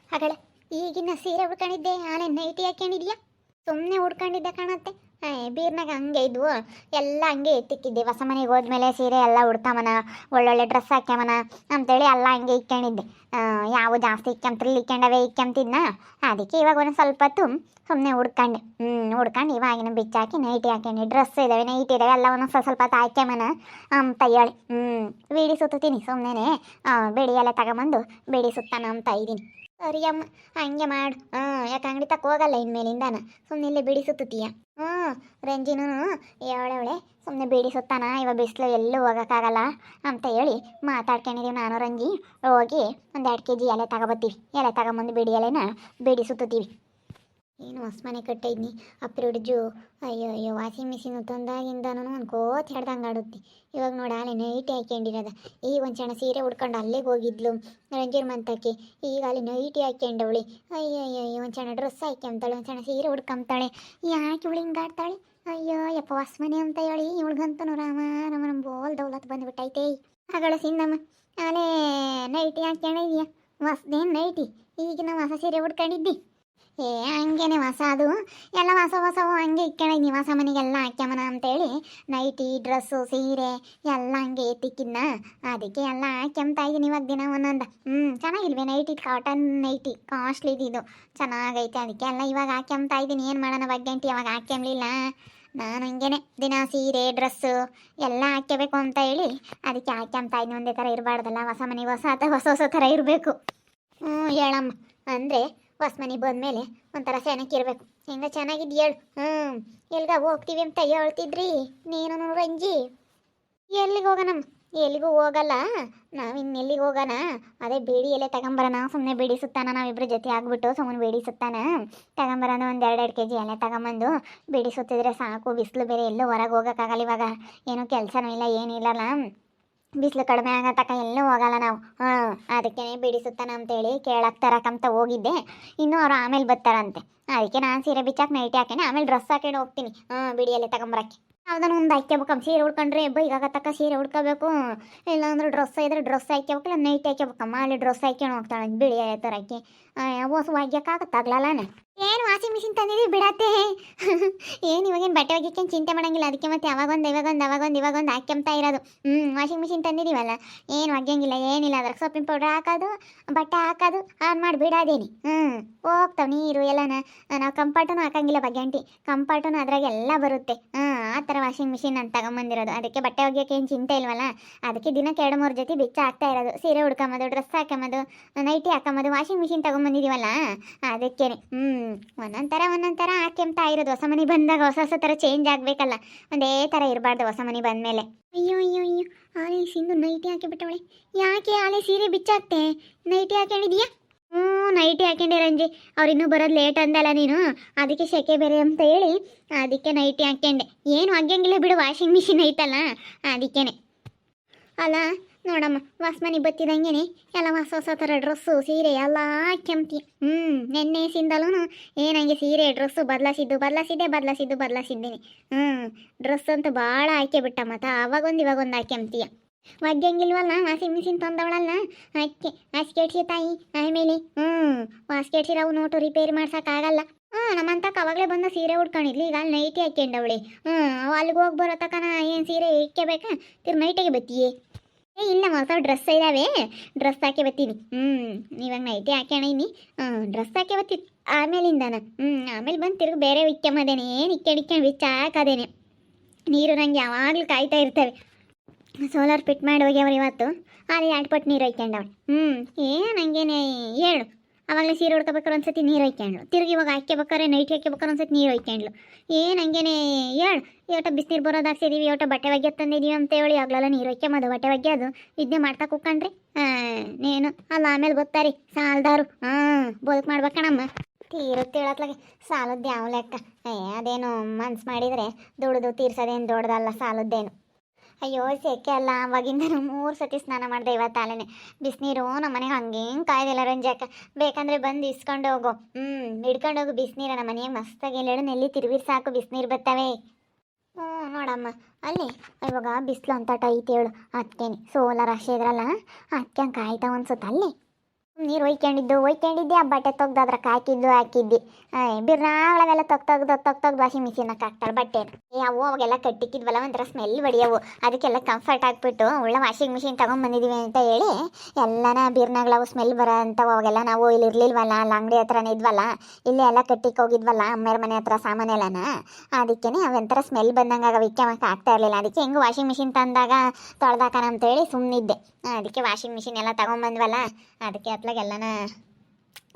ಹಾಗಳ ಈಗಿನ ಸೀರೆ ಉಡ್ಕೊಂಡಿದ್ದೆ ಆಲೆ ನೈಟಿ ಹಾಕೊಂಡಿದ್ಯಾ? ಸುಮ್ಮನೆ ಉಡ್ಕೊಂಡಿದ್ದೆ ಕಾಣತ್ತೆ. ಬೀರ್ನಾಗ ಹಂಗೆ ಇದ್ವು ಎಲ್ಲ ಹಂಗೆ ಎತ್ತಿಕ್ಕಿದ್ದೆ. ಹೊಸ ಮನೆಗೆ ಹೋದ್ಮೇಲೆ ಸೀರೆ ಎಲ್ಲ ಉಡ್ತಾಮನ, ಒಳ್ಳೊಳ್ಳೆ ಡ್ರೆಸ್ ಹಾಕ್ಯಾಮನ ಅಂತೇಳಿ ಎಲ್ಲ ಹಂಗೆ ಇಕ್ಕೊಂಡಿದ್ದೆ. ಯಾವ ಜಾಸ್ತಿ ಇಕ್ಕೊಂಡವೇ ಇಕ್ಕೊಂತಿದ್ನ. ಅದಕ್ಕೆ ಇವಾಗ ಒಂದು ಸ್ವಲ್ಪ ಹೊತ್ತು ಸುಮ್ಮನೆ ಉಡ್ಕೊಂಡೆ. ಉಡ್ಕೊಂಡು ಇವಾಗಿನ ಬಿಚ್ಚಾಕಿ ನೈಟಿ ಹಾಕ್ಯಂಡು ಡ್ರೆಸ್ ಇದ್ದಾವೆ, ನೈಟಿ ಇದ್ದಾವೆ, ಎಲ್ಲ ಒಂದೊಂದು ಸ್ವಲ್ಪ ಹೊತ್ತು ಹಾಕ್ಯಾಮನ ಅಂತ ಹೇಳಿ ಬೀಡಿ ಸುತ್ತೀನಿ. ಸುಮ್ಮನೆ ಬೆಡಿ ಎಲ್ಲ ತಗೊಂಬಂದು ಬೆಡಿ ಸುತ್ತಾನ ಅಂತ ಇದ್ದೀನಿ. ಸರಿ ಅಮ್ಮ, ಹಂಗೆ ಮಾಡು. ಯಾಕೆ ಅಂಗಡಿ ತಕ್ಕ ಹೋಗಲ್ಲ ಇನ್ಮೇಲಿಂದಾನ, ಸುಮ್ಮನೆ ಇಲ್ಲೇ ಬಿಡಿ ಸುತ್ತೀಯ. ರಂಜಿನೂ ಅವಳೆ ಸುಮ್ಮನೆ ಬಿಡಿ ಸುತ್ತಾನ, ಇವಾಗ ಬಿಸಿಲು ಎಲ್ಲೂ ಹೋಗೋಕ್ಕಾಗಲ್ಲ ಅಂತ ಹೇಳಿ ಮಾತಾಡ್ಕೊಂಡಿದ್ದೀವಿ. ನಾನು ರಂಜಿ ಹೋಗಿ ಒಂದು 2 kg ಎಲೆ ತಗೊಬತ್ತೀವಿ. ಎಲೆ ತಗೊಂಬಂದು ಬಿಡಿ ಎಲೆನ ಬಿಡಿ ಸುತ್ತೀವಿ. ಏನು ಹೊಸ ಮನೆ ಕಟ್ಟಿದ್ನಿ ಆ ಫ್ರಿಡ್ಜು. ಅಯ್ಯೋ ವಾಷಿಂಗ್ ಮಿಷಿನ್ ತಂದಾಗಿಂದನೂ ಅನ್ಕೋತ ಹಿಡ್ದಂಗೆ ಆಡುತ್ತೆ. ಇವಾಗ ನೋಡಿ ಅಲ್ಲೇ ನೈಟಿ ಹಾಕ್ಕೊಂಡಿರೋದ. ಈಗ ಒಂದು ಸಣ್ಣ ಸೀರೆ ಉಡ್ಕೊಂಡು ಅಲ್ಲಿಗೆ ಹೋಗಿದ್ಲು ರಂಜಿನ ಮಂತಕ್ಕೆ. ಈಗ ಅಲ್ಲಿ ನೈಟಿ ಹಾಕ್ಕೊಂಡವಳಿ. ಅಯ್ಯಯ್ಯೋ ಒಂದು ಸಣ್ಣ ಡ್ರೆಸ್ ಹಾಕ್ಯಂತಾಳೆ, ಒಂದು ಸಣ್ಣ ಸೀರೆ ಉಡ್ಕೊಂತಾಳೆ. ಯಾಕೆ ಇವಳು ಹಿಂಗಾಡ್ತಾಳೆ? ಅಯ್ಯೋ ಯಪ್ಪ ಹೊಸ ಮನೆ ಅಂತ ಹೇಳಿ ಇವಳಿಗಂತನೂ ರಾಮ ನಮ್ಮ ಬೋಲ್ ದೌಲತ್ ಬಂದುಬಿಟ್ಟೈತೆ. ಆಗಳ ಸಿಂದಮ್ಮ ಅಲ್ಲೇ ನೈಟಿ ಹಾಕ್ಕೊಂಡಿದ್ಯಾ? ಹೊಸದೇನು ನೈಟಿ? ಈಗ ನಾವು ಹೊಸ ಸೀರೆ ಉಡ್ಕೊಂಡಿದ್ದಿ? ಹಂಗೇನೆ ಹೊಸ ಅದು ಎಲ್ಲ ಹೊಸವು ಹಂಗೆ ಇಕ್ಕೊಂಡಿದ್ನಿ. ಹೊಸ ಮನೆಗೆಲ್ಲ ಹಾಕ್ಯಾಮನ ಅಂತೇಳಿ ನೈಟಿ ಡ್ರೆಸ್ಸು ಸೀರೆ ಎಲ್ಲ ಹಂಗೆ ಎತ್ತಿಕ್ಕಿದ್ನ. ಅದಕ್ಕೆ ಎಲ್ಲ ಹಾಕ್ಯಂತ ಇದ್ದೀನಿ ಇವಾಗ ದಿನ ಒಂದೊಂದು. ಚೆನ್ನಾಗಿಲ್ವೇ ನೈಟಿ? ಕಾಟನ್ ನೈಟಿ ಕಾಸ್ಟ್ಲಿ ಇದು, ಚೆನ್ನಾಗೈತೆ. ಅದಕ್ಕೆ ಎಲ್ಲ ಇವಾಗ ಹಾಕ್ಯಂತ ಇದ್ದೀನಿ. ಏನು ಮಾಡೋಣ ಬಗ್ಗಂಟಿ, ಅವಾಗ ಹಾಕ್ಯಂಲಿಲ್ಲ. ನಾನು ಹಂಗೇನೆ ದಿನ ಸೀರೆ ಡ್ರೆಸ್ಸು ಎಲ್ಲ ಹಾಕ್ಯಬೇಕು ಅಂತ ಹೇಳಿ ಅದಕ್ಕೆ ಹಾಕ್ಯಂತ ಇದ್ದೀನಿ. ಒಂದೇ ಥರ ಇರಬಾರ್ದಲ್ಲ, ಹೊಸ ಮನೆಗೆ ಹೊಸ ಥರ ಇರಬೇಕು. ಹೇಳಮ್ಮ ಅಂದರೆ ಹೊಸ ಮನೆಗೆ ಬಂದಮೇಲೆ ಒಂಥರ ಚೆನ್ನಾಗಿರ್ಬೇಕು. ಹೆಂಗ ಚೆನ್ನಾಗಿದ್ದು ಹೇಳು. ಎಲ್ಗ ಹೋಗ್ತೀವಿ ಅಂತ ಹೇಳ್ತಿದ್ರಿ ನೀನು ರಂಜಿ? ಎಲ್ಲಿಗೆ ಹೋಗೋಣಮ್ಮ? ಎಲ್ಲಿಗೂ ಹೋಗಲ್ಲ ನಾವು. ಇನ್ನೆಲ್ಲಿಗೆ ಹೋಗೋಣ? ಅದೇ ಬೇಡಿ ಎಲೆ ತಗೊಂಬರೋಣ. ಸುಮ್ಮನೆ ಬೇಡಿ ಸುತ್ತಾನ, ನಾವಿಬ್ಬರು ಜೊತೆ ಆಗ್ಬಿಟ್ಟು ಸುಮ್ಮನೆ ಬೇಡಿ ಸುತ್ತಾನ ತಗೊಂಬರೋಣ. ಒಂದು 2 kg ಎಲೆ ತಗೊಂಬಂದು ಬೇಡಿ ಸುತ್ತಿದ್ರೆ ಸಾಕು. ಬಿಸಿಲು ಬೇರೆ ಎಲ್ಲೂ ಹೊರಗೆ ಹೋಗೋಕ್ಕಾಗಲ್ಲ ಇವಾಗ. ಏನೂ ಕೆಲಸನೂ ಇಲ್ಲ, ಏನಿಲ್ಲಲ್ಲ. ಬಿಸಿಲು ಕಡಿಮೆ ಆಗತಕ್ಕ ಎಲ್ಲೂ ಹೋಗಲ್ಲ ನಾವು. ಅದಕ್ಕೆ ಬಿಡಿ ಸುತ್ತಾನ ಅಂತೇಳಿ ಕೇಳಕ್ಕೆ ತರಕಂತ ಹೋಗಿದ್ದೆ. ಇನ್ನು ಅವ್ರು ಆಮೇಲೆ ಬರ್ತಾರಂತೆ. ಅದಕ್ಕೆ ನಾನು ಸೀರೆ ಬಿಚ್ಚಾಕ ನೈಟಿ ಹಾಕೇನೆ, ಆಮೇಲೆ ಡ್ರೆಸ್ ಹಾಕೊಂಡು ಹೋಗ್ತೀನಿ ಬಿಡಿಯಲ್ಲೇ ತಗೊಂಬರಕ್ಕೆ. ಯಾವುದನ್ನು ಒಂದು ಹಾಕ್ಕೋಬೇಕಮ್ಮ. ಸೀರೆ ಉಡ್ಕೊಂಡ್ರೆ ಬೈಗಾಗತ್ತಕ್ಕ ಸೀರೆ ಉಡ್ಕೋಬೇಕು. ಇಲ್ಲಾಂದ್ರೆ ಡ್ರೆಸ್ ಇದ್ರೆ ಡ್ರೆಸ್ ಹಾಕ್ಕೋಬೇಕಲ್ಲ, ನೈಟ್ ಹಾಕ್ಕೋಬೇಕಮ್ಮ. ಅಲ್ಲಿ ಡ್ರೆಸ್ ಹಾಕ್ಕೊಂಡು ಹೋಗ್ತಾಳೆ ಬಿಳಿ ತರಕ್ಕೆ. ಹೊಸ ಒಗ್ಯಕ್ಕಾಗತ್ತಾಗ್ಲಲ್ಲ. ಏನು ವಾಷಿಂಗ್ ಮಿಷಿನ್ ತಂದಿದ್ದೀವಿ ಬಿಡತ್ತೆ. ಏನು ಇವಾಗೇನು ಬಟ್ಟೆ ಒಗ್ಯಕ್ಕೇನು ಚಿಂತೆ ಮಾಡೋಂಗಿಲ್ಲ. ಅದಕ್ಕೆ ಮತ್ತೆ ಇವಾಗೊಂದು ಹಾಕ್ಯಂತ ಇರೋದು. ವಾಷಿಂಗ್ ಮಿಷಿನ್ ತಂದಿದ್ದೀವಲ್ಲ, ಏನು ಒಗ್ಯಂಗಿಲ್ಲ ಏನಿಲ್ಲ. ಅದ್ರಾಗ ಸೊಪ್ಪಿನ ಪೌಡ್ರ್ ಹಾಕೋದು, ಬಟ್ಟೆ ಹಾಕೋದು, ಆನ್ ಮಾಡಿ ಬಿಡೋದೇನಿ. ಹೋಗ್ತಾವೆ ನೀರು ಎಲ್ಲನ. ನಾವು ಕಂಫರ್ಟೂ ಹಾಕಂಗಿಲ್ಲ ಬಗ್ಗಂಟಿ. ಕಂಫರ್ಟೂ ಅದ್ರಾಗೆಲ್ಲ ಬರುತ್ತೆ. ಆ ಥರ ವಾಷಿಂಗ್ ಮಿಷಿನ್ ಅಂತ ತಗೊಂಬಂದಿರೋದು. ಅದಕ್ಕೆ ಬಟ್ಟೆ ಒಗ್ಯಕ್ಕೆ ಏನು ಚಿಂತೆ ಇಲ್ವಲ್ಲ. ಅದಕ್ಕೆ ದಿನಕ್ಕೆ 2-3 ಜೊತೆ ಬಿಚ್ಚ ಹಾಕ್ತಾ ಇರೋದು. ಸೀರೆ ಉಡ್ಕೊಂಬೋದು, ಡ್ರೆಸ್ ಹಾಕೊಂಬೋದು, ನೈಟಿ ಹಾಕೊಂಬೋದು. ವಾಷಿಂಗ್ ಮಿಷಿನ್ ತಗೊಂಬಂದಿದ್ದೀವಲ್ಲ ಅದಕ್ಕೇನೆ. ಒಂದೊಂದು ಥರ ಹಾಕ್ಯಂತ ಇರೋದು. ಹೊಸ ಮನೆ ಬಂದಾಗ ಹೊಸ ಥರ ಚೇಂಜ್ ಆಗಬೇಕಲ್ಲ, ಒಂದೇ ಥರ ಇರಬಾರ್ದು ಹೊಸ ಮನೆ ಬಂದಮೇಲೆ. ಅಯ್ಯೋ ಆಲೆ ಸಿಂಧು ನೈಟಿ ಹಾಕಿಬಿಟ್ಟವಳೆ. ಯಾಕೆ ಆಲೆ ಸೀರೆ ಬಿಚ್ಚಾಕ್ತೆ? ನೈಟಿ ಹಾಕೊಂಡಿದ್ಯಾ? ನೈಟಿ ಹಾಕೊಂಡೆ ರಂಜಿ. ಅವ್ರು ಇನ್ನೂ ಬರೋದು ಲೇಟ್ ಅಂದಲ್ಲ ನೀನು, ಅದಕ್ಕೆ ಸೆಕೆ ಬೇರೆ ಅಂತ ಹೇಳಿ ಅದಕ್ಕೆ ನೈಟಿ ಹಾಕ್ಯಂಡೆ. ಏನು ಒಗ್ಯಂಗಿಲ್ಲ ಬಿಡು, ವಾಷಿಂಗ್ ಮಿಷಿನ್ ಐತಲ್ಲ ಅದಕ್ಕೇನೆ. ಅಲ್ಲ ನೋಡಮ್ಮ, ಹೊಸ ಮನೆ ಬತ್ತಿದಂಗೆ ಎಲ್ಲ ಹೊಸ ಥರ ಡ್ರೆಸ್ಸು ಸೀರೆ ಎಲ್ಲ ಹಾಕ್ಯಂತಿ. ನೆನ್ನೆ ಸಿಂದಲೂ ಏನಂಗೆ ಸೀರೆ ಡ್ರೆಸ್ಸು ಬದಲಾಯಿಸಿದ್ದೀನಿ. ಡ್ರೆಸ್ ಅಂತೂ ಭಾಳ ಹಾಕಿ ಬಿಟ್ಟ. ಮತ್ತು ಇವಾಗೊಂದು ಹಾಕ್ಯಂತೀಯ. ಒಗ್ಯಂಗಿಲ್ವಲ್ಲ, ವಾಷಿಂಗ್ ಮಿಷಿನ್ ತಂದವಳಲ್ಲ ಅಕ್ಕೆ ಹಾಸ್ಕೆಡ್ಸಿ ತಾಯಿ. ಆಮೇಲೆ ಹಾಸ್ಕೆಡ್ಸಿರ ಅವು ನೋಟು ರಿಪೇರಿ ಮಾಡ್ಸೋಕ್ಕಾಗಲ್ಲ. ನಮ್ಮಂತಕ್ಕೆ ಅವಾಗಲೇ ಬಂದು ಸೀರೆ ಉಡ್ಕೊಂಡಿದ್ಲಿ. ಈಗ ಅಲ್ಲಿ ನೈಟಿ ಹಾಕ್ಯಂಡವಳೆ. ಅಲ್ಲಿಗೆ ಹೋಗಿ ಬರೋ ತಕ್ಕನ ಏನು ಸೀರೆ ಇಕ್ಕೋಬೇಕಾ? ನೈಟಿಗೆ ಬತ್ತೀಯೇ? ಇಲ್ಲ ಹೊಸ ಡ್ರೆಸ್ ಇದ್ದಾವೆ, ಡ್ರೆಸ್ ಹಾಕಿ ಬತ್ತೀನಿ. ಇವಾಗ ನೈಟಿ ಹಾಕ್ಯಣೀನಿ, ಡ್ರೆಸ್ ಹಾಕಿ ಬತ್ತೀನಿ ಆಮೇಲಿಂದಾನ. ಆಮೇಲೆ ಬಂದು ತಿರ್ಗಿ ಬೇರೆ ಇಕ್ಕೊಂಬದೇನೆ. ಏನು ಇಕ್ಕೊಂಡು ಬಿಚ್ಚ ಹಾಕೋದೇನೆ. ನೀರು ನಂಗೆ ಯಾವಾಗಲೂ ಕಾಯ್ತಾ ಇರ್ತವೆ. ಸೋಲಾರ್ ಫಿಟ್ ಮಾಡಿ ಹೋಗ್ಯವ್ರು ಇವತ್ತು. ಅಲ್ಲಿ 2 ಪಟ್ಟು ನೀರು ಹಾಕ್ಯಂಡವಳು. ಏನು ಹಂಗೇನೆ ಹೇಳು. ಆವಾಗಲೇ ಸೀರೆ ಉಡ್ಕೋಬೇಕಾರೆ ಒಂದ್ಸತಿ ನೀರು ಹಾಕ್ಯಂಡ್ಳು, ತಿರುಗಿ ಇವಾಗ ಹಾಕ್ಯಬೇಕಾರೆ ನೈಟ್ ಹಾಕ್ಯಬೇಕಾರೆ ಒಂದ್ಸತಿ ನೀರು ಹಾಕ್ಯಂಡ್ಳು. ಏನು ಹಂಗೇನೆ ಹೇಳು. ಇವಟ ಬಿಸಿನೀರು ಬರೋದು ಹಾಕ್ಸಿದೀವಿ, ಇವಟ ಬಟ್ಟೆ ಒಗ್ಯ ತಂದಿದ್ದೀವಿ ಅಂತ ಹೇಳಿ ಆಗ್ಲೆಲ್ಲ ನೀರು ಹಾಕ್ಯಂಬೋದು, ಬಟ್ಟೆ ಒಗ್ಯೋದು ಇದನ್ನೇ ಮಾಡ್ತಾ ಕೂತ್ಕೊಂಡ್ರಿ ನೀನು. ಅಲ್ಲ ಆಮೇಲೆ ಗೊತ್ತಾರೆ ಸಾಲದಾರು. ಬದುಕು ಮಾಡ್ಬೇಕಣಮ್ಮ. ತೀರುತ್ತೆ ಹೇಳತ್ಲಾಗೆ ಸಾಲದ್ದು ಯಾವ ಲೆಕ್ಕ? ಅದೇನು ಮನ್ಸು ಮಾಡಿದರೆ ದುಡ್ದು ತೀರ್ಸೋದೇನು ದೊಡ್ಡದಲ್ಲ ಸಾಲದ್ದೇನು. ಅಯ್ಯೋ ಸೆಕೆ ಅಲ್ಲ, ಅವಾಗಿಂದ 3 ಸತಿ ಸ್ನಾನ ಮಾಡಿದೆ ಇವತ್ತು. ಅಲ್ಲೇ ಬಿಸಿನೀರು ನಮ್ಮ ಮನೆಗೆ ಹಂಗೇನು ಕಾಯ್ದಿಲ್ಲ ರಂಜಾಕ. ಬೇಕಂದರೆ ಬಂದು ಇಸ್ಕೊಂಡು ಹೋಗು. ಹಿಡ್ಕೊಂಡು ಹೋಗು ಬಿಸಿನೀರು. ನಮ್ಮ ಮನೆಗೆ ಮಸ್ತಾಗಿ ಎಲ್ಲೆಡು ನೆಲ್ಲಿ ತಿರುವಿರ್ ಸಾಕು, ಬಿಸಿನೀರು ಬರ್ತವೆ. ನೋಡಮ್ಮ ಅಲ್ಲಿ ಇವಾಗ ಬಿಸಿಲು ಅಂತ ಟೈಟ್ ಹೇಳು. ಅದಕ್ಕೇನೆ ಸೋಲಾರ್ ಅಷ್ಟೇ ಇದ್ರಲ್ಲ ಅದಕ್ಕೆ ಹಂಗೆ ಕಾಯ್ತಾ ಅನ್ಸುತ್ತೆ ಅಲ್ಲಿ. ನೀರು ಒಯ್ಕೊಂಡಿದ್ದೆ ಆ ಬಟ್ಟೆ ತೆಗ್ದು ಅದ್ರಾಗ ಹಾಕಿದ್ದೆ ಬಿರ್ನಾಗಳವೆಲ್ಲ ತೆಗ್ದು ವಾಷಿಂಗ್ ಮಿಷಿನಾಗ ಹಾಕ್ತಾಳೆ ಬಟ್ಟೆ. ಅವು ಅವಾಗೆಲ್ಲ ಕಟ್ಟಿಕ್ಕಿದ್ವಲ್ಲ ಒಂಥರ ಸ್ಮೆಲ್ ಬಡಿಯವು, ಅದಕ್ಕೆಲ್ಲ ಕಂಫರ್ಟ್ ಹಾಕ್ಬಿಟ್ಟು ಒಳ್ಳೆ ವಾಷಿಂಗ್ ಮಿಷಿನ್ ತೊಗೊಂಬಂದಿದ್ದೀವಿ ಅಂತ ಹೇಳಿ ಎಲ್ಲನ ಬೀರ್ನಾಗಳವು ಸ್ಮೆಲ್ ಬರೋ ಅಂಥವು. ಅವಾಗೆಲ್ಲ ನಾವು ಇಲ್ಲಿ ಇರಲಿಲ್ವಲ್ಲ, ಅಲ್ಲಿ ಅಂಗಡಿ ಹತ್ರನೇ ಇದ್ವಲ್ಲ, ಇಲ್ಲೇ ಎಲ್ಲ ಕಟ್ಟಿಕ್ಕೆ ಹೋಗಿದ್ವಲ್ಲ ಅಮ್ಮೇರ ಮನೆ ಹತ್ರ ಸಾಮಾನೆಲ್ಲನ, ಅದಕ್ಕೆ ಅವಂಥರ ಸ್ಮೆಲ್ ಬಂದಂಗೆ ವಿಕ್ಯಮಕ್ಕೆ ಆಗ್ತಾ ಇರಲಿಲ್ಲ. ಅದಕ್ಕೆ ಹೆಂಗೆ ವಾಷಿಂಗ್ ಮಿಷಿನ್ ತಂದಾಗ ತೊಳ್ದಾಕನ ಅಂತೇಳಿ ಸುಮ್ಮನಿದ್ದೆ. ಅದಕ್ಕೆ ವಾಷಿಂಗ್ ಮಿಷಿನ್ ಎಲ್ಲ ತೊಗೊಂಬಂದ್ವಲ್ಲ, ಅದಕ್ಕೆ ಅತ್ಲಾಗೆಲ್ಲನ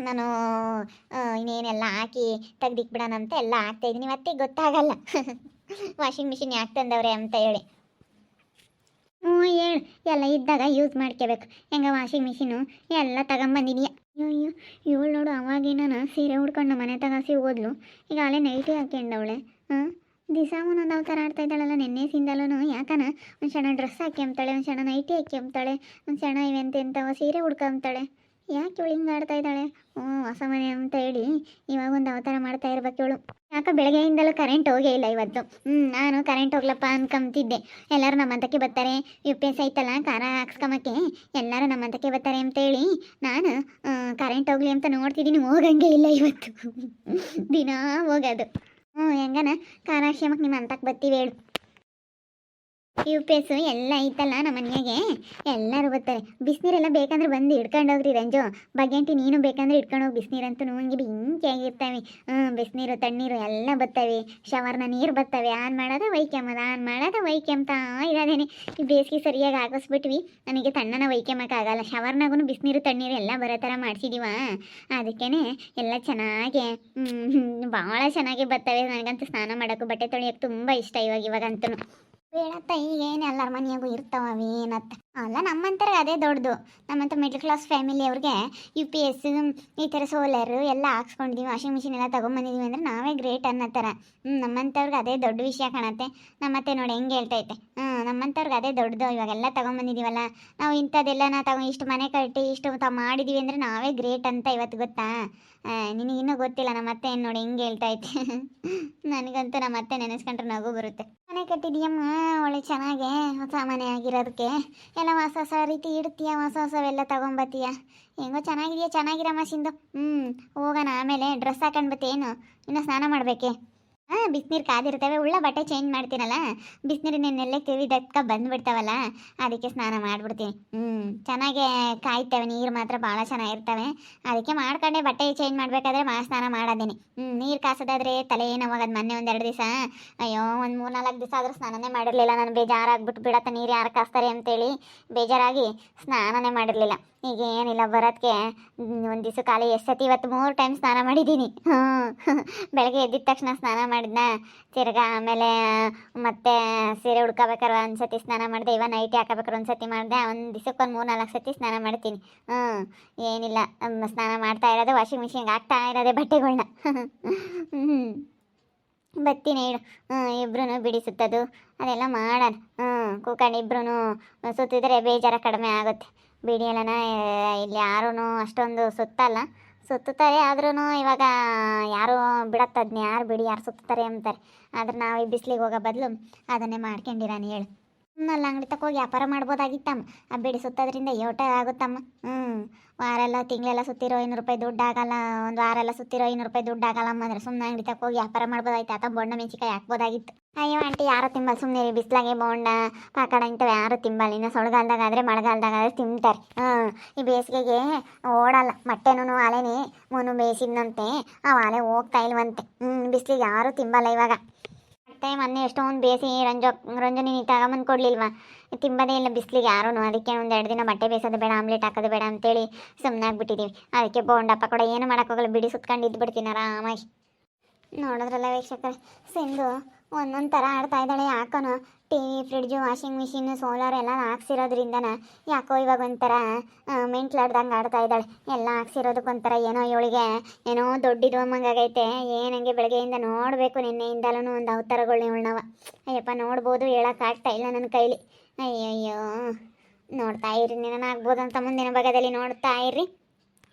ನಾನು ಇನ್ನೇನೆಲ್ಲ ಹಾಕಿ ತೆಗ್ದಿಕ್ಬಿಡೋಣ ಅಂತ ಎಲ್ಲ ಹಾಕ್ತಾಯಿದ್ದೀನಿ. ಮತ್ತೆ ಗೊತ್ತಾಗಲ್ಲ ವಾಷಿಂಗ್ ಮಿಷಿನ್ ಯಾಕೆ ತಂದವ್ರೆ ಅಂತ ಹೇಳಿ. ಹೇಳು, ಎಲ್ಲ ಇದ್ದಾಗ ಯೂಸ್ ಮಾಡ್ಕೋಬೇಕು. ಹೆಂಗ ವಾಷಿಂಗ್ ಮಿಷಿನು ಎಲ್ಲ ತಗೊಂಬಂದಿದೀಯ. ಅಯ್ಯೋ ಇವಳು ನೋಡು, ಅವಾಗಿನ ಸೀರೆ ಉಡ್ಕೊಂಡು ಮನೆ ತಗಾಸಿ ಹೋದ್ಲು, ಈಗ ಅಲ್ಲೇ ನೈಟಿ ಹಾಕ್ಯಂಡವಳೆ. ದಿವಸ ಒಂದೊಂದು ಅವತಾರ ಆಡ್ತಾ ಇದ್ದಾಳಲ್ಲ. ನೆನ್ನೆಸಿಂದಲೂ ಯಾಕನ ಒಂದು ಸಣ್ಣ ಡ್ರೆಸ್ ಹಾಕ್ಯಂಬ್ತಾಳೆ, ಒಂದು ಸಣ್ಣ ನೈಟಿ ಹಾಕ್ಯಂಬ್ತಾಳೆ, ಒಂದು ಸಣ್ಣ ಇವೆಂತೆಂಥವ ಸೀರೆ ಉಡ್ಕೊಂಬ್ತಾಳೆ. ಯಾಕೆ ಇವಳು ಹಿಂಗೆ ಆಡ್ತಾ ಇದ್ದಾಳೆ? ಹೊಸ ಮನೆ ಅಂತ ಹೇಳಿ ಇವಾಗ ಒಂದು ಅವತಾರ ಮಾಡ್ತಾ ಇರ್ಬೇಕು ಇವಳು. ಯಾಕೆ ಬೆಳಗ್ಗೆಯಿಂದಲೂ ಕರೆಂಟ್ ಹೋಗೇ ಇಲ್ಲ ಇವತ್ತು. ನಾನು ಕರೆಂಟ್ ಹೋಗ್ಲಪ್ಪ ಅನ್ಕೊಂತಿದ್ದೆ. ಎಲ್ಲರೂ ನಮ್ಮಂತಕ್ಕೆ ಬರ್ತಾರೆ, UPS ಐತಲ್ಲ ಖಾರ ಹಾಕ್ಸ್ಕೊಂಬಕ್ಕೆ, ಎಲ್ಲರೂ ನಮ್ಮಂತಕ್ಕೆ ಬರ್ತಾರೆ ಅಂತೇಳಿ ನಾನು ಕರೆಂಟ್ ಹೋಗ್ಲಿ ಅಂತ ನೋಡ್ತಿದ್ದೀನಿ. ಹೋಗಂಗೆ ಇಲ್ಲ ಇವತ್ತು ದಿನ ಹೋಗೋದು. ಹೆಂಗನ ಖಾರ ಹಾಕ್ಸ್ಕೊಂಬಕ್ಕೆ ನಿಮ್ಮ ಅಂತಕ್ಕೆ ಬರ್ತೀವಿ ಹೇಳು. UPS ಎಲ್ಲ ಐತಲ್ಲ ನಮ್ಮ ಮನೆಯಾಗೆ, ಎಲ್ಲರೂ ಬರ್ತಾರೆ. ಬಿಸಿನೀರೆಲ್ಲ ಬೇಕಂದ್ರೆ ಬಂದು ಹಿಡ್ಕೊಂಡೋಗ್ರಿ ರಂಜು, ಬಗೆಂಟಿ ನೀನು ಬೇಕಂದ್ರೆ ಹಿಡ್ಕೊಂಡು ಹೋಗಿ. ಬಿಸಿನೀರಂತೂ ಹಂಗೆ ಬೆಂಕಿಯಾಗಿರ್ತವೆ. ಬಿಸಿನೀರು ತಣ್ಣೀರು ಎಲ್ಲ ಬರ್ತವೆ, ಶವರ್ನ ನೀರು ಬರ್ತವೆ. ಆನ್ ಮಾಡೋದು ವೈಕೆಂಬ್ತಾ ಇರೋದೇನೆ. ಈ ಬೇಸಿಗೆ ಸರಿಯಾಗಿ ಹಾಕಿಸ್ಬಿಟ್ವಿ, ನನಗೆ ತಣ್ಣನ ವೈಕೆಂಬಕ್ಕಾಗಲ್ಲ. ಶವರ್ನಾಗೂ ಬಿಸಿನೀರು ತಣ್ಣೀರು ಎಲ್ಲ ಬರೋ ಥರ ಮಾಡಿಸಿದೀವ, ಅದಕ್ಕೇ ಎಲ್ಲ ಚೆನ್ನಾಗಿ ಭಾಳ ಚೆನ್ನಾಗಿ ಬರ್ತವೆ. ನನಗಂತೂ ಸ್ನಾನ ಮಾಡೋಕ್ಕೂ ಬಟ್ಟೆ ತೊಳೆಯೋಕ್ಕೆ ತುಂಬ ಇಷ್ಟ ಇವಾಗಂತೂ. ಬೇಡತ್ತ, ಈಗೇನು ಎಲ್ಲರ ಮನೆಯಾಗೂ ಇರ್ತಾವ ಏನತ್ತ. ಅಲ್ಲ ನಮ್ಮಂತಾರೆ ಅದೇ ದೊಡ್ಡದು. ನಮ್ಮಂತ ಮಿಡ್ಲ್ ಕ್ಲಾಸ್ ಫ್ಯಾಮಿಲಿ ಅವ್ರಿಗೆ UPS ಈ ಥರ ಸೋಲರು ಎಲ್ಲ ಹಾಕ್ಸ್ಕೊಂಡಿದ್ದೀವಿ, ವಾಷಿಂಗ್ ಮಿಷಿನ್ ಎಲ್ಲ ತೊಗೊಂಬಂದಿದ್ದೀವಿ ಅಂದರೆ ನಾವೇ ಗ್ರೇಟ್ ಅನ್ನತ್ತರ. ನಮ್ಮಂಥವ್ರಿಗೆ ಅದೇ ದೊಡ್ಡ ವಿಷಯ ಕಾಣತ್ತೆ. ನಮ್ಮತ್ತೆ ನೋಡಿ ಹೆಂಗೆ ಹೇಳ್ತೈತೆ. ನಮ್ಮಂಥವ್ರಿಗೆ ಅದೇ ದೊಡ್ಡದು. ಇವಾಗೆಲ್ಲ ತೊಗೊಂಬಂದಿದ್ದೀವಲ್ಲ ನಾವು, ಇಂಥದ್ದೆಲ್ಲ ಇಷ್ಟು ಮನೆ ಕಟ್ಟಿ ಇಷ್ಟು ಮಾಡಿದ್ದೀವಿ ಅಂದರೆ ನಾವೇ ಗ್ರೇಟ್ ಅಂತ ಇವತ್ತು ಗೊತ್ತಾ. ನಿನಗಿನ್ನೂ ಗೊತ್ತಿಲ್ಲ. ನಮ್ಮತ್ತೆ ಏನು ನೋಡಿ ಹೆಂಗೆ ಹೇಳ್ತೈತೆ ನನಗಂತೂ ನಮ್ಮತ್ತೆ ನೆನೆಸ್ಕೊಂಡ್ರೆ ನಗು ಬರುತ್ತೆ. ಮನೆ ಕಟ್ಟಿದೀಯಮ್ಮ ಒಳ್ಳೆ ಚೆನ್ನಾಗೆ, ಹೊಸ ಮನೆ ಆಗಿರೋದಕ್ಕೆ ಎಲ್ಲ ಹೊಸ ರೀತಿ ಇಡ್ತೀಯ, ಹೊಸವೆಲ್ಲ ತೊಗೊಂಬತ್ತೀಯ. ಹೆಂಗೋ ಚೆನ್ನಾಗಿರಮ್ಮ ಸಿಂಧು. ಹೋಗೋಣ. ಆಮೇಲೆ ಡ್ರೆಸ್ ಹಾಕೊಂಡು ಬತ್ತೇನು, ಇನ್ನು ಸ್ನಾನ ಮಾಡಬೇಕೆ? ಬಿಸಿನೀರು ಕಾದಿರ್ತವೆ, ಉಳ್ಳ ಬಟ್ಟೆ ಚೇಂಜ್ ಮಾಡ್ತೀನಲ್ಲ, ಬಿಸಿನೀರಿನೆಲ್ಲ ಕಿವಿದಕ್ಕ ಬಂದುಬಿಡ್ತಾವಲ್ಲ, ಅದಕ್ಕೆ ಸ್ನಾನ ಮಾಡಿಬಿಡ್ತೀನಿ. ಚೆನ್ನಾಗೆ ಕಾಯ್ತವೆ, ನೀರು ಮಾತ್ರ ಭಾಳ ಚೆನ್ನಾಗಿರ್ತವೆ. ಅದಕ್ಕೆ ಮಾಡ್ಕೊಂಡೆ ಬಟ್ಟೆ ಚೇಂಜ್ ಮಾಡಬೇಕಾದ್ರೆ ಸ್ನಾನ ಮಾಡೋದೇನೆ. ನೀರು ಕಾಸೋದಾದ್ರೆ ತಲೆ ನೋವಾಗದು. ಮೊನ್ನೆ 1-2 ದಿವಸ, ಅಯ್ಯೋ 1-3-4 ದಿವಸ ಆದರೂ ಸ್ನಾನನೇ ಮಾಡಿರಲಿಲ್ಲ. ನಾನು ಬೇಜಾರಾಗ್ಬಿಟ್ಟು ಬಿಡತ್ತ ನೀರು ಯಾರು ಕಾಸ್ತಾರೆ ಅಂತೇಳಿ ಬೇಜಾರಾಗಿ ಸ್ನಾನನೇ ಮಾಡಿರಲಿಲ್ಲ. ಈಗ ಏನಿಲ್ಲ, ಬರೋದಕ್ಕೆ ಒಂದು ದಿವಸ ಖಾಲಿ ಎಷ್ಟು ಸತಿ, ಇವತ್ತು 3 ಟೈಮ್ ಸ್ನಾನ ಮಾಡಿದ್ದೀನಿ. ಬೆಳಗ್ಗೆ ಎದ್ದಿದ ತಕ್ಷಣ ಸ್ನಾನ ಮಾಡಿದ್ನ, ತಿರ್ಗಾ ಆಮೇಲೆ ಮತ್ತೆ ಸೀರೆ ಉಡ್ಕೋಬೇಕಾದ್ರೆ ಒಂದು ಸತಿ ಸ್ನಾನ ಮಾಡಿದೆ, ಇವಾಗ ನೈಟಿ ಹಾಕೋಬೇಕಾದ್ರೆ ಒಂದು ಸತಿ ಮಾಡಿದೆ. ಒಂದು ದಿವಸಕ್ಕೆ 3-4 ಸತಿ ಸ್ನಾನ ಮಾಡ್ತೀನಿ. ಏನಿಲ್ಲ, ಸ್ನಾನ ಮಾಡ್ತಾ ಇರೋದು, ವಾಷಿಂಗ್ ಮಿಷಿನ್ಗೆ ಹಾಕ್ತಾ ಇರೋದೆ ಬಟ್ಟೆಗಳ್ನ. ಬತ್ತೀನಿ ಹೇಳು. ಇಬ್ರು ಬಿಡಿ ಸುತ್ತೋದು ಅದೆಲ್ಲ ಮಾಡೋಣ. ಕೂಕೊಂಡು ಇಬ್ರು ಸುತ್ತಿದ್ರೆ ಬೇಜಾರ ಕಡಿಮೆ ಆಗುತ್ತೆ. ಬಿಡಿ ಎಲ್ಲನ ಇಲ್ಲಿ ಯಾರೂ ಅಷ್ಟೊಂದು ಸುತ್ತಲ್ಲ, ಸುತ್ತುತ್ತಾರೆ. ಆದ್ರೂ ಇವಾಗ ಯಾರು ಬಿಡತ್ತದ್ನ ಯಾರು ಬಿಡಿ ಯಾರು ಸುತ್ತಾರೆ ಅಂತಾರೆ. ಆದ್ರೆ ನಾವು ಈ ಬಿಸಿಲಿಗೆ ಹೋಗೋ ಬದಲು ಅದನ್ನೇ ಮಾಡ್ಕೊಂಡಿರಾನು ಹೇಳು. ಅಲ್ಲಿ ಅಂಗಡಿ ತಗೋಗಿ ವ್ಯಾಪಾರ ಮಾಡ್ಬೋದಾಗಿತ್ತಮ್ಮ. ಆ ಬಿಡಿ ಸುತ್ತೋದ್ರಿಂದ ಯೋಟ ಆಗುತ್ತಮ್ಮ. ವಾರೆಲ್ಲ ತಿಂಗಳೆಲ್ಲ ಸುತ್ತಿರೋ 500 ರೂಪಾಯಿ ದುಡ್ಡು ಆಗಲ್ಲ, ಒಂದು ವಾರ ಎಲ್ಲ ಸುತ್ತಿರೋ 500 ರೂಪಾಯಿ ದುಡ್ಡು ಆಗಲ್ಲಮ್ಮ. ಅಂದರೆ ಸುಮ್ಮನೆ ಅಂಗಡಿ ತಗೋಗಿ ವ್ಯಾಪಾರ ಮಾಡ್ಬೋದಾಯ್ತು. ಅಥವಾ ಬೊಂಡ ಮೆಣಸಿಕಾಯಿ ಹಾಕ್ಬೋದಾಗಿತ್ತು. ಅಯ್ಯೋ ಆಂಟಿ, ಯಾರು ತಿಂಬಲ್ಲ ಸುಮ್ಮನೆ. ಬಿಸಿಲಾಗೆ ಬೋಂಡ ಪಾಕಡ ಇಂಥವು ಯಾರು ತಿಂಬಲ್ಲ. ಇನ್ನು ಸೊಳ್ಗಾಲದಾಗಾದರೆ ಮಳೆಗಾಲದಾಗಾದರೆ ತಿಂತಾರೆ. ಈ ಬೇಸಿಗೆಗೆ ಓಡಲ್ಲ. ಮೊಟ್ಟೆನೂ ಆಲೆನೇ ಬೇಯಿಸಿದ್ನಂತೆ, ಆ ಆಲೆ ಹೋಗ್ತಾ ಇಲ್ವಂತೆ. ಬಿಸಿಲಿಗೆ ಯಾರು ತಿಂಬಲ್ಲ ಇವಾಗ. ಮತ್ತೆ ಮೊನ್ನೆ ಎಷ್ಟೊಂದು ಬೇಯಿಸಿ ರಂಜನಿ ನೀ ತಗೊಂಬಂದು ಕೊಡಲಿಲ್ವಾ? ತಿಂಬದೇ ಇಲ್ಲ ಬಿಸಿಲಿಗೆ ಯಾರೂ. ಅದಕ್ಕೆ 1-2 ದಿನ ಬಟ್ಟೆ ಬೇಯಿಸೋದು ಬೇಡ, ಆಮ್ಲೆಟ್ ಹಾಕೋದು ಬೇಡ ಅಂತೇಳಿ ಸುಮ್ಮನೆ ಆಗಿಬಿಟ್ಟಿದ್ದೀವಿ. ಅದಕ್ಕೆ ಬೋಂಡಪ್ಪ ಕೂಡ ಏನು ಮಾಡೋಕ್ಕೋಗಲ್ಲ, ಬಿಡಿ ಸುತ್ಕೊಂಡು ಇದ್ಬಿಡ್ತೀನಿ ಆರಾಮಾಗಿ. ನೋಡಿದ್ರಲ್ಲ ವೀಕ್ಷಕರೇ, ಸಿಂಧು ಒಂದೊಂದು ಥರ ಆಡ್ತಾ ಇದ್ದಾಳೆ. ಯಾಕೋನು TV, fridge, washing machine, solar ಎಲ್ಲ ಹಾಕ್ಸಿರೋದ್ರಿಂದನ ಯಾಕೋ ಇವಾಗ ಒಂಥರ ಮೆಂಟ್ಲಾಡ್ದಂಗೆ ಆಡ್ತಾ ಇದ್ದಾಳೆ. ಎಲ್ಲ ಹಾಕ್ಸಿರೋದಕ್ಕೊಂಥರ ಏನೋ ಇವಳಿಗೆ ಏನೋ ದೊಡ್ಡಿದು ಅಮ್ಮಂಗಾಗೈತೆ. ಏನಂಗೆ ಬೆಳಗ್ಗೆಯಿಂದ ನೋಡಬೇಕು, ನಿನ್ನೆಯಿಂದಲೂ ಒಂದು ಅವತಾರಗಳು ಇವಳನವ. ಅಯ್ಯಪ್ಪ ನೋಡ್ಬೋದು, ಹೇಳೋಕ್ಕಾಗ್ತಾ ಇಲ್ಲ ನನ್ನ ಕೈಲಿ. ಅಯ್ಯಯ್ಯೋ, ನೋಡ್ತಾ ಇರಿ, ಆಗ್ಬೋದು ಅಂತ ಮುಂದಿನ ಭಾಗದಲ್ಲಿ ನೋಡ್ತಾ ಇರ್ರಿ.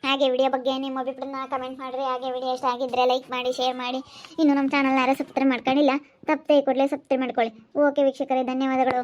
ಹಾಗೆ ವಿಡಿಯೋ ಬಗ್ಗೆ ನಿಮ್ಮ ಅಭಿಪ್ರಾಯನ ಕಮೆಂಟ್ ಮಾಡಿರಿ. ಹಾಗೆ ವಿಡಿಯೋ ಇಷ್ಟ ಆಗಿದ್ದರೆ ಲೈಕ್ ಮಾಡಿ, ಶೇರ್ ಮಾಡಿ. ಇನ್ನು ನಮ್ಮ ಚಾನಲ್ ಯಾರು ಸಬ್ಸ್ಕ್ರೈಬ್ ಮಾಡ್ಕೊಂಡಿಲ್ಲ, ತಪ್ಪದೆ ಕೂಡಲೇ ಸಬ್ಸ್ಕ್ರೈಬ್ ಮಾಡ್ಕೊಳ್ಳಿ. ಓಕೆ ವೀಕ್ಷಕರೇ, ಧನ್ಯವಾದಗಳು.